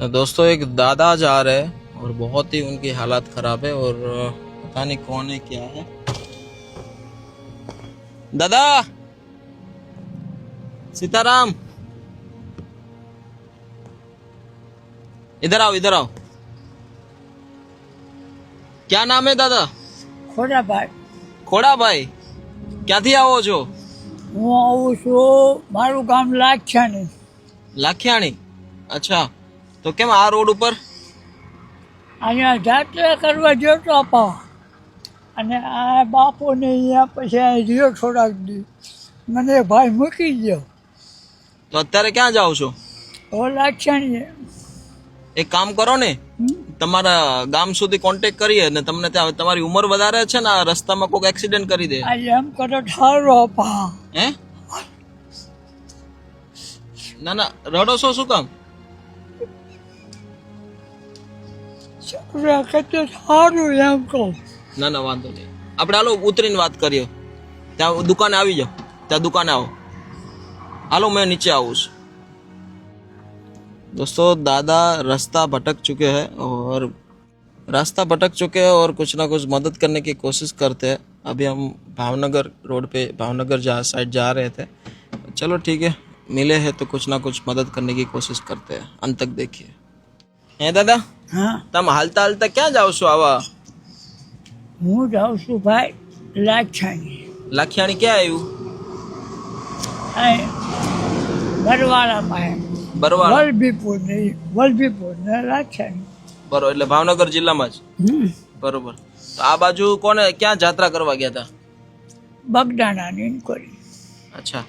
दोस्तों एक दादा जा रहे हैं और बहुत ही उनकी हालत खराब है और पता नहीं कौन है क्या है। दादा सीताराम, इधर आओ इधर आओ। क्या नाम है दादा? ખોડાભાઈ ખોડાભાઈ, ક્યાંથી આવો છો? હું આવું છું, મારું ગામ લાખિયાણી. લાખિયાણી? અચ્છા, તો કેમ આ રોડ ઉપર? અહીંયા જાત્રા કરવા જતો પા અને આ બાપુને અહીંયા પછી અહીં રહ્યો થોડાક દી, મને ભાઈ મૂકી ગયો. તો અત્યારે ક્યાં જાઓ છો? હવે લાખિયાણી એક કામ કરો ને, તમારા ગામ સુધી કોન્ટેક્ટ કરીએ ને તમને ત્યાં તમારી ઉંમર વધારે છે ને આ રસ્તામાં કોઈક એક્સિડન્ટ કરી દે. આ એમ કરો ઠારો પા. હે? ના ના, રડો છો શું કામ? છોકરા કરતે સારું એમ કહું. ના ના વાંધો નહીં, આપણે હાલો ઉતરીને વાત કરીએ. ત્યાં દુકાને આવી જાઓ, ત્યાં દુકાને આવો. હાલો मैं नीचे आऊँ. दोस्तों दादा रास्ता भटक चुके हैं और कुछ ना कुछ मदद करने की कोशिश करते हैं. अभी हम भावनगर रोड पे भावनगर साइड जा रहे थे. चलो ठीक है, मिले हैं तो कुछ ना कुछ मदद करने की कोशिश करते हैं. अंत तक देखिए. હે દાદા, હા, તમે હાલતા હાલતા ક્યાં જાઓ છો? આવા હું જાઉં છું ભાઈ લાખિયાણી. લાખિયાણી ક્યાં આવ્યું? અહીં બરવાળામાં બરવાળા? વલભીપુર ને લાખિયાણી. બરોબર, એટલે ભાવનગર જિલ્લામાં જ. બરોબર. તો આ બાજુ કોને ક્યાં જાત્રા કરવા ગયા હતા? બગદાણાની ઇન્કવાયરી. અચ્છા,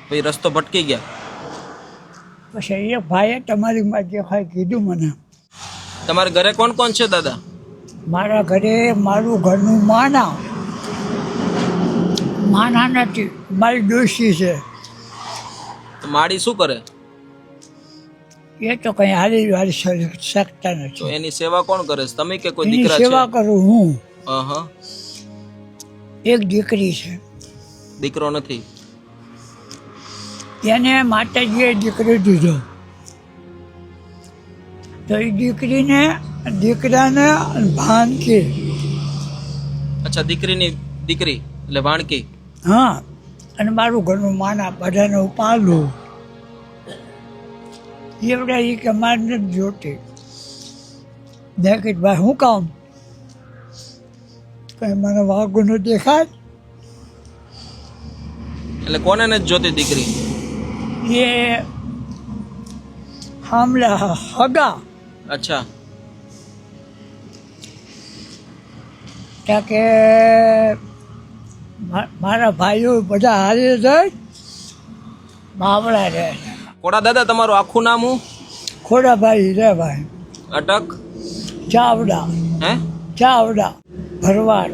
પછી રસ્તો ભટકી ગયા. પછી એક ભાઈએ તમારી માં જે ખાઈ કીધું મને. તમારે ઘરે કોણ કોણ છે દાદા? મારા ઘરે મારું ઘરનું માના નથી, મારી ડોશી છે. તો માડી શું કરે? એ તો કઈ હારી શકતા તો નથી. એની સેવા કોણ કરે છે? તમે કે કોઈ એની દીકરા સેવા છે? કરું હું. હા, એક દીકરી છે, દીકરો નથી. એને માતાજીએ દીકરો દીધો તો એ દીકરાને ભાનકી. અચ્છા, દીકરીની દીકરી એટલે વાણકી. હા, અને મારું ઘરનું માના બધાને પાલું. એવડા એ કે મારે નથી જોતી. મેં કીધું ભાઈ શું કામ? કઈ મને વાઘો ન દેખાય. એટલે કોને નથી જોતી દીકરી? એ હામલા હગા. અચ્છા, ત્યાં કે મારા ભાઈઓ બધા હારે જાય બાવળા રહે. કોડા દાદા તમારું આખું નામ હું? ખોડાભાઈ રે ભાઈ. અટક? ચાવડા. હે? ચાવડા ભરવાડ.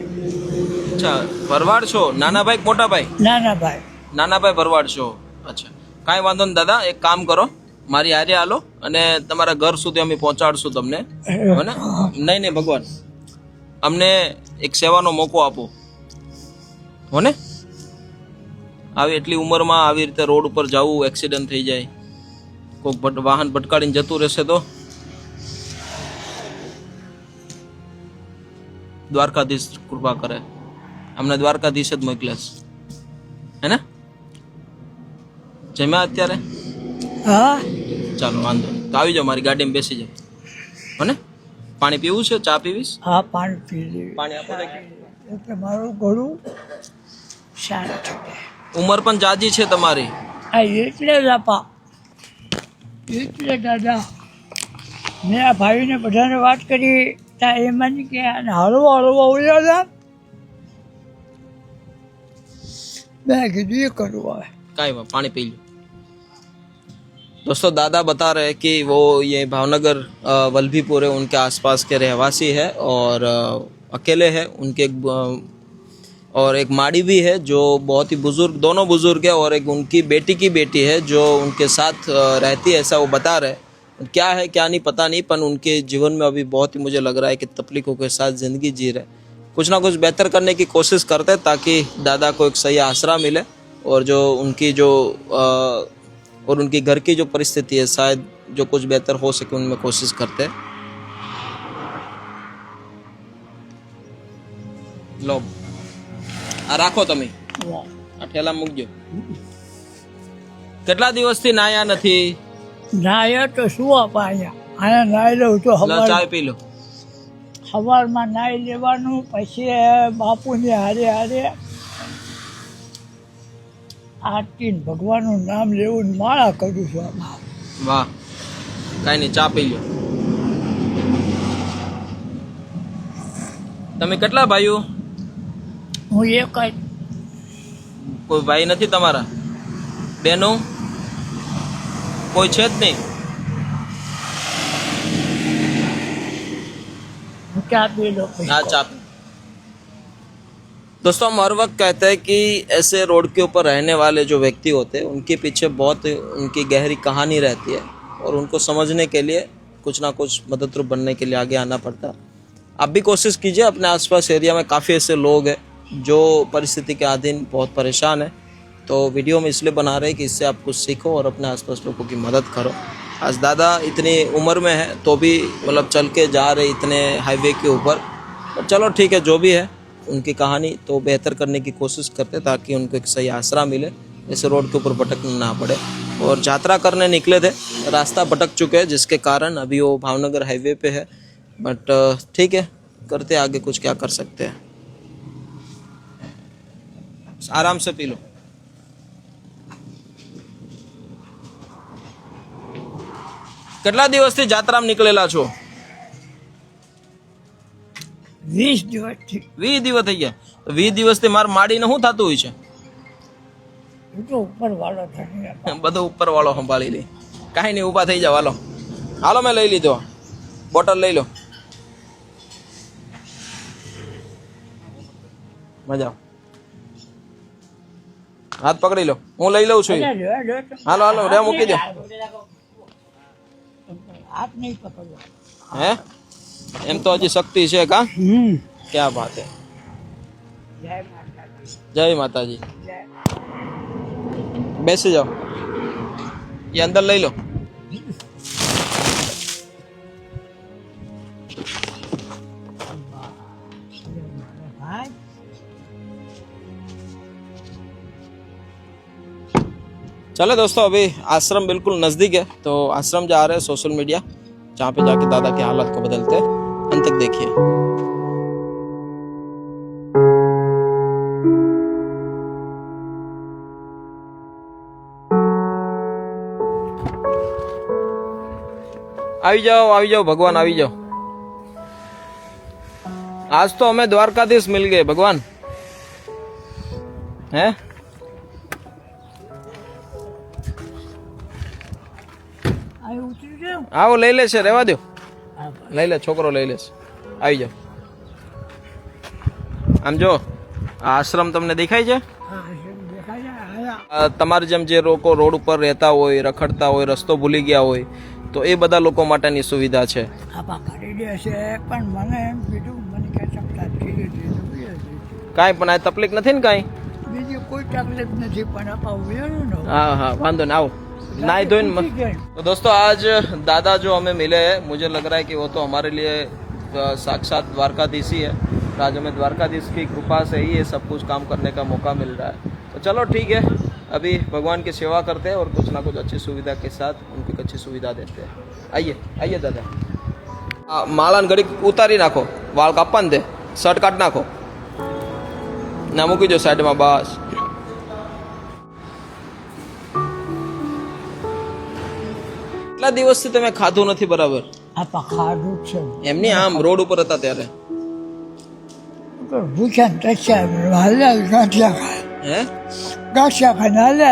અચ્છા, ભરવાડ છો? નાના ભાઈ કે મોટા ભાઈ? નાના ભાઈ. નાના ભાઈ ભરવાડ છો? અચ્છા, કાંઈ વાંધો નહીં દાદા, એક કામ કરો, મારી હારે હાલો અને તમારા ઘર સુધી અમે પહોંચાડશું તમને. હે ને? નહીં ભગવાન, અમને એક સેવાનો મોકો આપો. હો ને? આવી એટલી ઉંમરમાં આવી રીતે રોડ ઉપર જવું, એક્સિડન્ટ થઈ જાય, કોઈક વાહન ભટકાડીને જતું રહેશે તો? દ્વારકાધીશ કૃપા કરે, અમને દ્વારકાધીશ જ મોકલેશ. હે ને? જમ્યા અત્યારે? હા, ચાલો વાંધો નહીં, તો આવી જાઓ, મારી ગાડીમાં બેસી જાઓ. હો ને? પાણી પીવું છે? ચા પીવીશ? હા, પાણી પી લેવી. પાણી આપો. એટલે મારું ઘણું સારું થઈ જાય. ઉંમર પણ જાજી છે તમારી. આ એટલે જ આપા, એટલે દાદા મેં આ ભાઈને બધાને વાત કરી ત્યાં એમાં કે આને હળવા ઉડ્યા હતા. મેં કીધું એ કરવું હવે. काई पानी पी लो. दोस्तों दादा बता रहे हैं कि वो ये भावनगर वल्लभीपुर है, उनके आसपास के रहवासी है और अकेले है. उनके और एक माड़ी भी है जो बहुत ही बुजुर्ग, दोनों बुजुर्ग है, और एक उनकी बेटी की बेटी है जो उनके साथ रहती है, ऐसा वो बता रहे. क्या है क्या नहीं पता नहीं, पर उनके जीवन में अभी बहुत ही मुझे लग रहा है कि तकलीफों के साथ ज़िंदगी जी रहे. कुछ ना कुछ बेहतर करने की कोशिश करते हैं ताकि दादा को एक सही आसरा मिले और जो उनकी जो और उनकी घर की जो परिस्थिति है शायद जो कुछ बेहतर हो सके उनमें कोशिश करते हैं। लो आ રાખો તમે આ ઠેલા મૂકજો। કેટલા દિવસથી નાયા નથી? નાયા તો શું આપા અહીંયા નાઈ લઉં તો લો ચાય પી લો। સવારમાં નાઈ લેવાનું, પછી બાપુની હારે હારે આરતી ભગવાનનું નામ લેવું ને માળા કરું છું આમાં। વાહ, કાંઈ નહીં, ચા પી લો। તમે કેટલા ભાઈઓ? હું એક જ। કોઈ ભાઈ નથી તમારા? બહેનો કોઈ છે જ નહીં? क्या पी लो हाँ चाप। दोस्तों हम हर वक्त कहते हैं कि ऐसे रोड के ऊपर रहने वाले जो व्यक्ति होते हैं उनके पीछे बहुत उनकी गहरी कहानी रहती है और उनको समझने के लिए कुछ ना कुछ मददरूप बनने के लिए आगे आना पड़ता है। आप भी कोशिश कीजिए, अपने आसपास एरिया में काफ़ी ऐसे लोग हैं जो परिस्थिति के अधीन बहुत परेशान है। तो वीडियो में इसलिए बना रहे हैं कि इससे आप कुछ सीखो और अपने आसपास लोगों की मदद करो। आज दादा इतनी उम्र में है तो भी मतलब चल के जा रहे इतने हाईवे के ऊपर। तो चलो ठीक है, जो भी है उनकी कहानी तो बेहतर करने की कोशिश करते ताकि उनको एक सही आसरा मिले, ऐसे रोड के ऊपर भटकना ना पड़े। और यात्रा करने निकले थे, रास्ता भटक चुके हैं जिसके कारण अभी वो भावनगर हाईवे पे है। बट ठीक है, करते आगे कुछ क्या कर सकते हैं। आराम से पी लो। કેટલા દિવસથી જાત્રામાં નીકળેલા છો? 20 દિવસથી। 20 દિવસ થઈ ગયા? તો 20 દિવસથી માર માડીને શું થતું હોય છે? એ તો ઉપરવાળો થાય, બધું ઉપરવાળો સંભાળી લે। કાંઈ નહીં, ઊભા થઈ જાવ, હાલો હાલો, મેં લઈ લીધો, બોટલ લઈ લો, મજા હાથ પકડી લો, હું લઈ લઉં છું। હાલો હાલો, રે મૂકી દો। હાથ નહીં પકડવો હે? એમ તો હજી શક્તિ છે કા? क्या बात है। જય માતાજી। जय माता जी। बैसे जाओ, ये अंदर ले लो। चले दोस्तों, अभी आश्रम बिल्कुल नज़दीक है तो आश्रम जा रहे हैं सोशल मीडिया, जहाँ पे जाके दादा के हालात को बदलते हैं। अंत तक देखिए। આવી જાઓ भगवान, આવી જાઓ। आज तो हमें द्वारकाधीश मिल गए भगवान, हैं? આ ઉતરી જાવ। आओ લઈ લેશે, રહેવા દો, લઈ લે, છોકરો લઈ લેશે। આવી જાઓ। આમ જો આ આશ્રમ તમને દેખાય છે? હા દેખાય આયા। તમારી જેમ જે લોકો રોડ ઉપર રહેતા હોય, રખડતા હોય, રસ્તો ભૂલી ગયા હોય તો એ બધા લોકો માટેની સુવિધા છે। આપા કરી દેશે, પણ મને એમ કીધું, મને કે તકલીફ થઈ ગઈ, કાંઈ પણ આ તકલીફ નથી ને કાંઈ? બીજી કોઈ તકલીફ નથી, પણ આપા ઉભેલું ને। हाँ हाँ, वांदो ना, आओ नहाई धोई मत। तो दोस्तों आज दादा जो हमें मिले हैं, मुझे लग रहा है कि वो तो हमारे लिए साक्षात द्वारकाधीश ही है। आज हमें द्वारकाधीश की कृपा से ही ये सब कुछ काम करने का मौका मिल रहा है। तो चलो ठीक है, अभी भगवान की सेवा करते हैं और कुछ ना कुछ अच्छी सुविधा के साथ उनको अच्छी सुविधा देते हैं। आइए आइए दादा। मालान घड़ी उतारी नाखो, वाल कापन दे, शर्ट काट नाखो, ना मूकी जो साइड में, बस। કેટલા દિવસથી તમે ખાધું નથી બરાબર? આપા ખાધું છે એમની આમ રોડ ઉપર હતા ત્યારે ભૂખ્યા તસ્યા હાલ્યા ગાંઠિયા ખાય, હે? ગાંઠિયા ખાઈને હાલ્યા।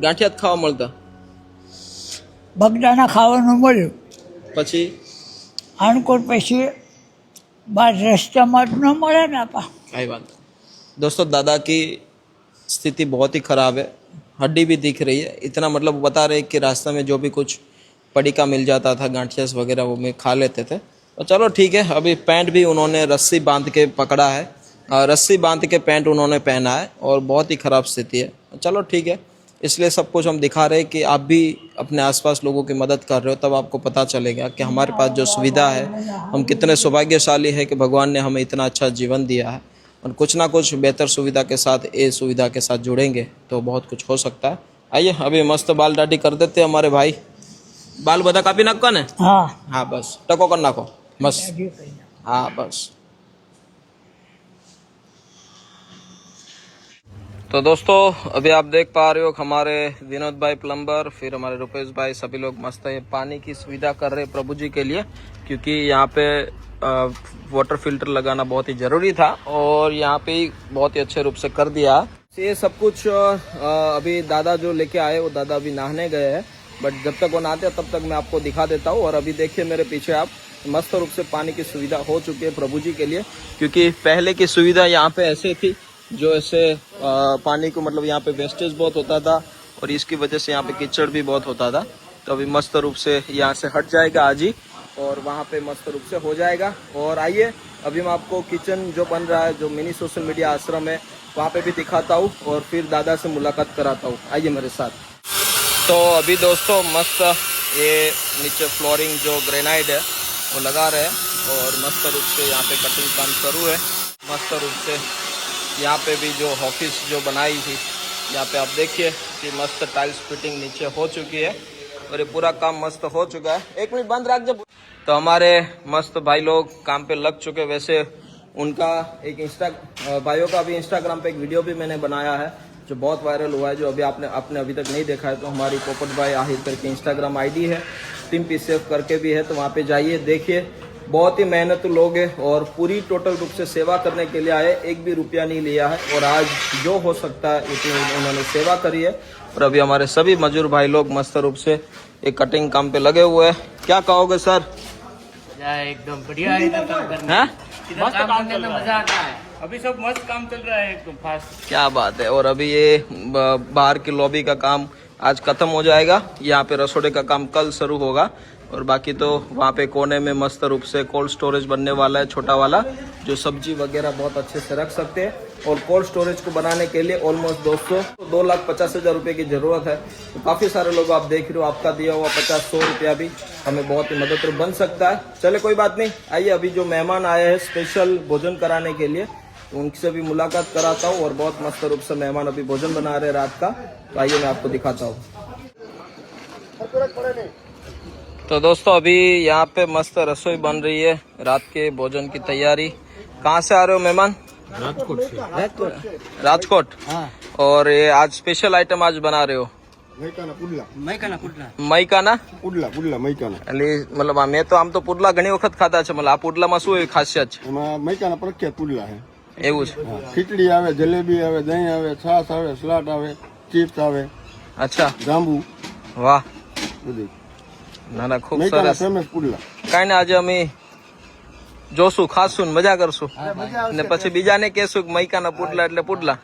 ગાંઠિયા જ ખાવા મળતા, બગદાના ખાવાનું મળ્યું, પછી આણકોટ પછી બાર રસ્તામાં જ ન મળે ને આપા। कई बात। दोस्तों दादा की स्थिति बहुत ही खराब है, हड्डी भी दिख रही है, इतना मतलब बता रहे कि रास्ते में जो भी कुछ पड़ीका मिल जाता था, गांठियास वगैरह, वो में खा लेते थे। तो चलो ठीक है, अभी पैंट भी उन्होंने रस्सी बांध के पकड़ा है, रस्सी बांध के पैंट उन्होंने पहना है और बहुत ही ख़राब स्थिति है। चलो ठीक है, इसलिए सब कुछ हम दिखा रहे हैं कि आप भी अपने आसपास लोगों की मदद कर रहे हो, तब आपको पता चलेगा कि हमारे पास जो सुविधा है, हम कितने सौभाग्यशाली है कि भगवान ने हमें इतना अच्छा जीवन दिया है। और कुछ ना कुछ बेहतर सुविधा के साथ, ये सुविधा के साथ जुड़ेंगे तो बहुत कुछ हो सकता है। आइए अभी मस्त बाल दाढ़ी कर देते हैं हमारे भाई। बाल बदा कापी नाखो ने? हाँ हाँ बस टको कर नाखो बस। हाँ बस। तो दोस्तों अभी आप देख पा रहे हो कि हमारे विनोद भाई प्लम्बर, फिर हमारे रुपेश भाई, सभी लोग मस्त है पानी की सुविधा कर रहे हैं प्रभु जी के लिए, क्योंकि यहाँ पे वाटर फिल्टर लगाना बहुत ही जरूरी था और यहाँ पे ही बहुत ही अच्छे रूप से कर दिया। ये सब कुछ अभी दादा जो लेके आए, वो दादा अभी नहाने गए हैं, बट जब तक वो नहाते हैं तब तक मैं आपको दिखा देता हूँ। और अभी देखिए मेरे पीछे आप, मस्त रूप से पानी की सुविधा हो चुकी है प्रभु जी के लिए, क्योंकि पहले की सुविधा यहाँ पे ऐसे थी जो ऐसे पानी को मतलब यहाँ पे वेस्टेज बहुत होता था और इसकी वजह से यहाँ पे कीचड़ भी बहुत होता था। तो अभी मस्त रूप से यहाँ से हट जाएगा आज ही और वहाँ पे मस्त रूप से हो जाएगा। और आइए अभी मैं आपको किचन जो बन रहा है, जो मिनी सोशल मीडिया आश्रम है, वहाँ पे भी दिखाता हूँ और फिर दादा से मुलाकात कराता हूँ। आइए मेरे साथ। तो अभी दोस्तों मस्त ये नीचे फ्लोरिंग जो ग्रेनाइट है वो लगा रहे हैं और मस्त रूप से यहाँ पे कटिंग काम शुरू है। मस्त रूप से यहाँ पे भी जो ऑफिस जो बनाई थी, यहाँ पे आप देखिए कि मस्त टाइल्स फिटिंग नीचे हो चुकी है और ये पूरा काम मस्त हो चुका है। एक मिनट बंद रख जब। तो हमारे मस्त भाई लोग काम पे लग चुके। वैसे उनका एक भाइयों का अभी इंस्टाग्राम पे एक वीडियो भी मैंने बनाया है जो बहुत वायरल हुआ है, जो अभी आपने अभी तक नहीं देखा है तो हमारी पोपट भाई आहिर करके इंस्टाग्राम आईडी है, टीम पीसीएफ करके भी है, तो वहाँ पे जाइए देखिए। बहुत ही मेहनत लोग हैं और पूरी टोटल रूप से सेवा करने के लिए आए, एक भी रुपया नहीं लिया है और आज जो हो सकता है इतनी उन्होंने सेवा करी है। और अभी हमारे सभी मजदूर भाई लोग मस्त रूप से एक कटिंग काम पे लगे हुए हैं। क्या कहोगे सर? एकदम बढ़िया है इधर काम करना। इधर काम करने में मजा आता है। अभी सब मस्त काम चल रहा है एकदम फास्ट। क्या बात है। और अभी ये बाहर की लॉबी का काम आज खत्म हो जाएगा, यहाँ पे रसोड़े का काम कल शुरू होगा और बाकी तो वहाँ पे कोने में मस्त रूप से कोल्ड स्टोरेज बनने वाला है, छोटा वाला, जो सब्जी वगैरह बहुत अच्छे से रख सकते हैं। और कोल्ड स्टोरेज को बनाने के लिए ऑलमोस्ट 2,50,000 रुपये की जरूरत है। तो काफ़ी सारे लोग आप देख रहे हो, आपका दिया हुआ 50-100 रुपया भी हमें बहुत ही मदद बन सकता है। चले कोई बात नहीं, आइए अभी जो मेहमान आए हैं स्पेशल भोजन कराने के लिए, तो उनसे भी मुलाकात कराता हूँ। और बहुत मस्त रूप से मेहमान अभी भोजन बना रहे रात का, तो आइए मैं आपको दिखाता हूँ। तो दोस्तों अभी यहाँ पे मस्त रसोई बन रही है, रात के भोजन की तैयारी। कहाँ से आ रहे हो मेहमान? राजकोट से। राजकोट। हाँ। और ये आज स्पेशल आइटम आज बना रहे हो? મૈકાના એટલે મતલબ આમ તો પુડલા ઘણી વખત ખાધા છે, મતલબ આ પુડલામાં શું એવી ખાસિયત છે? એમાં મૈકાના પ્રખ્યાત પુડલા છે. એવું છે? ખીચડી આવે, જલેબી આવે, દહીં આવે, છાશ આવે, સલાડ આવે, ચિપ્સ આવે, અચ્છા, જાંબુ, વાહ, બધું. ના ના ખૂબ મૈકાના સરસ. ફેમસ પુડલા. કાંઈ ને આજે અમે જોશું, ખાશું ને મજા કરશું ને પછી બીજાને કહેશું કે મૈકાના પુડલા એટલે પુડલા.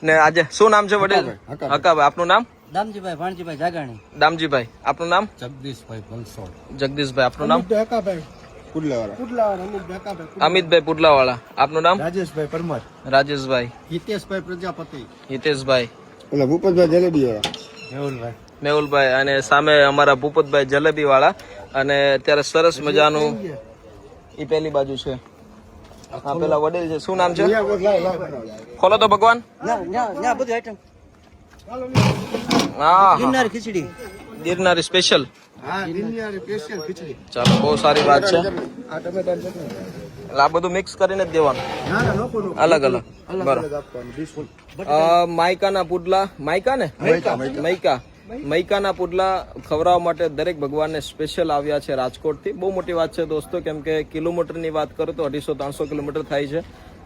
ને આજે શું નામ છે વડીલ? હકાભાઈ. આપનું નામ? દામજીભાઈ ભાણજીભાઈ જાગાણી. દામજીભાઈ. આપનું નામ? જગદીશભાઈ ભલસોડ. જગદીશભાઈ. આપનું નામ? પુડલાવાળા. અમિતભાઈ પુડલાવાળા. આપનું નામ? રાજેશભાઈ પરમાર. રાજેશભાઈ. હિતેશભાઈ પ્રજાપતિ. હિતેશભાઈ. ઓલા ભૂપતભાઈ જલેબી વાળા. મેહુલભાઈ. મેહુલભાઈ. અને સામે અમારા ભૂપતભાઈ જલેબી વાળા. અને અત્યારે સરસ મજાનું ઈ પેલી બાજુ છે, આ પેલા વડીલ છે, શું નામ છે? ખોલો તો ભગવાન. બધું આઈટમ. હા, ગિરનારી ખીચડી. ગિરનારી સ્પેશિયલ. હા, ગિરનારી સ્પેશિયલ ખીચડી. ચાલો, બહુ સારી વાત છે. આ ટમેટાની ચટણી. એટલે આ બધું મિક્સ કરીને જ દેવાનું? ના ના, લોકો અલગ અલગ. બરાબર. આપવાનું ડીશ. માયકાના પુડલા, માયકા ને મૈકા, મૈકાના પુડલા ખવડાવવા માટે દરેક ભગવાનને સ્પેશિયલ આવ્યા છે રાજકોટથી. બહુ મોટી વાત છે દોસ્તો, કેમ કે કિલોમીટરની વાત કરો તો 250-300 કિલોમીટર થાય છે.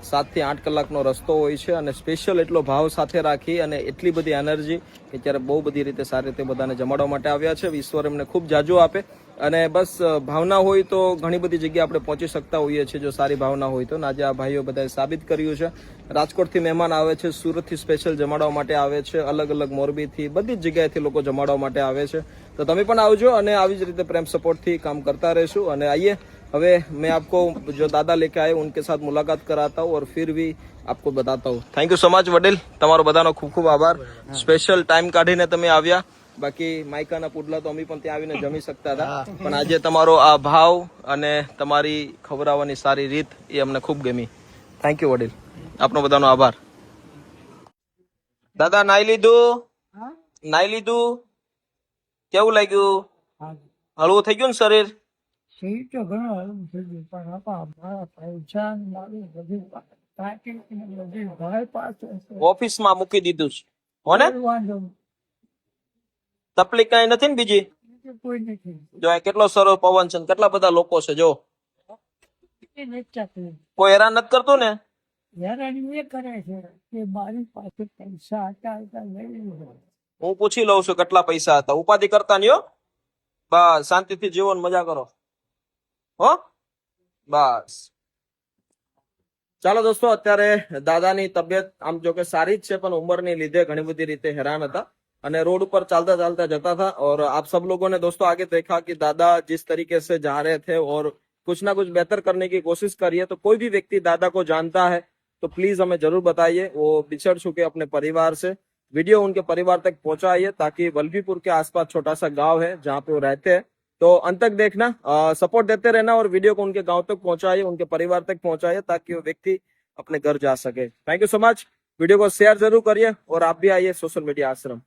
7 થી 8 કલાકનો રસ્તો હોય છે અને સ્પેશિયલ એટલો ભાવ સાથે રાખી અને એટલી બધી એનર્જી કે ત્યારે બહુ બધી રીતે સારી રીતે બધાને જમાડવા માટે આવ્યા છે. ઈશ્વર એમને ખૂબ જાજો આપે. અને બસ ભાવના હોય તો ઘણી બધી જગ્યાએ આપણે પહોંચી શકતા હોઈએ છીએ, જો સારી ભાવના હોય તો. આજે આ ભાઈઓ બધાએ સાબિત કર્યું છે. રાજકોટથી મહેમાન આવે છે, સુરતથી સ્પેશિયલ જમાડવા માટે આવે છે, અલગ અલગ મોરબીથી, બધી જ જગ્યાએથી લોકો જમાડવા માટે આવે છે. તો તમે પણ આવજો અને આવી જ રીતે પ્રેમ સપોર્ટથી કામ કરતા રહેશું. અને આઈએ હવે मैं आपको जो दादा लेके आए उनके साथ मुलाकात कराता हूँ और फिर भी आपको बताता हूँ. थैंक यू સો મચ વડીલ, તમારો બધાનો ખૂબ ખૂબ આભાર. સ્પેશિયલ ટાઈમ કાઢીને તમે આવ્યા. બાકી માઇકાના પુડલા તો અમે પણ ત્યાં આવીને જમી શકતા હતા, પણ આજે તમારો આ ભાવ અને તમારી ખવડાવવાની સારી રીત એ અમને ખૂબ ગમી. થેન્ક યુ વડીલ, આપનો બધાનો આભાર. દાદા નાઈ લીધું? નાઈ લીધું? કેવું લાગ્યું? હળવું થઈ ગયું ને શરીર? સહી તો ઘણો હલવું થઈ ગયું, પણ આપા મારા પૈસા ને મારું બધું પાકીટ ને બધું ભાઈ પાસે છે. ઓફિસમાં મૂકી દીધું છે હો ને? કોઈ વાંધો નહીં. તકલીફ કઈ નથી ને બીજી? બીજું કોઈ નથી. જો આ કેટલો સરસ પવન છે ને કેટલા બધા લોકો છે. જો એ નથી તકલીફ. કોઈ હેરાન નથી કરતું ને? હેરાની એ કરે છે કે મારી પાસે પૈસા હતા લઈ લીધો. હું પૂછી લઉં છું કેટલા પૈસા હતા. ઉપાધિ કરતા નહીં હો. બસ શાંતિથી જીવો ને મજા કરો હો. બસ ચાલો દોસ્તો, અત્યારે દાદાની તબિયત આમ જો કે સારી જ છે, પણ ઉંમરની લીધે ઘણી બધી રીતે હેરાન હતા અને रोड पर चलता चलता जाता था. और आप सब लोगों ने दोस्तों आगे देखा कि दादा जिस तरीके से जा रहे थे और कुछ ना कुछ बेहतर करने की कोशिश करिए. तो कोई भी व्यक्ति दादा को जानता है तो प्लीज हमें जरूर बताइए. वो बिछड़ चुके अपने परिवार से, वीडियो उनके परिवार तक पहुंचाइए, ताकि वल्लभीपुर के आसपास छोटा सा गांव है जहाँ पे वो रहते हैं. तो अंत तक देखना, सपोर्ट देते रहना और वीडियो को उनके गांव तक पहुंचाइए, उनके परिवार तक पहुंचाइए, ताकि वो व्यक्ति अपने घर जा सके. Thank you so much. Video को शेयर जरूर करिए और आप भी आइए सोशल मीडिया आश्रम.